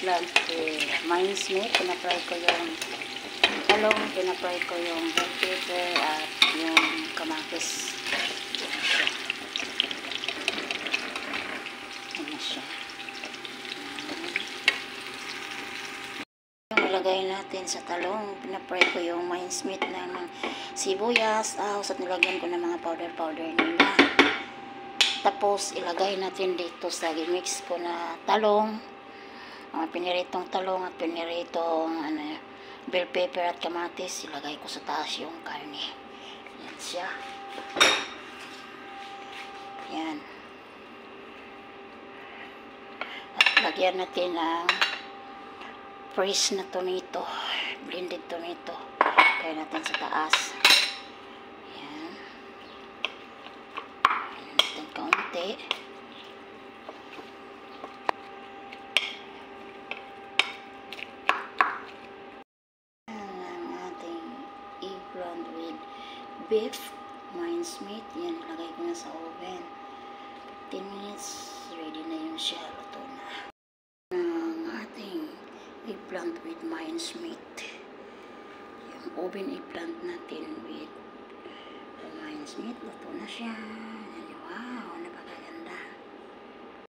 eggplant with mincemeat. Pinapry ko yung talong, pinapry ko yung bell pepper at yung kamatis. Ayan siya. Yung ilagay natin sa talong, pinapry ko yung mincemeat ng sibuyas, ahos at nilagyan ko ng mga powder nila. Tapos ilagay natin dito sa mix ko na talong, mga piniritong talong at piniritong bell pepper at kamatis. Ilagay ko sa taas yung karne. Yan siya. Yan. At lagyan natin ng fresh na tomato, blended tomato. Kaya natin sa taas. Yan. Ayan natin kaunti. Ang ating eggplant with beef mincemeat. Yan, lagay ko na sa oven. 15 minutes, ready na yun siya. Luto na. Ang ating eggplant with mincemeat. Yung oven eggplant natin with mincemeat. Luto na siya.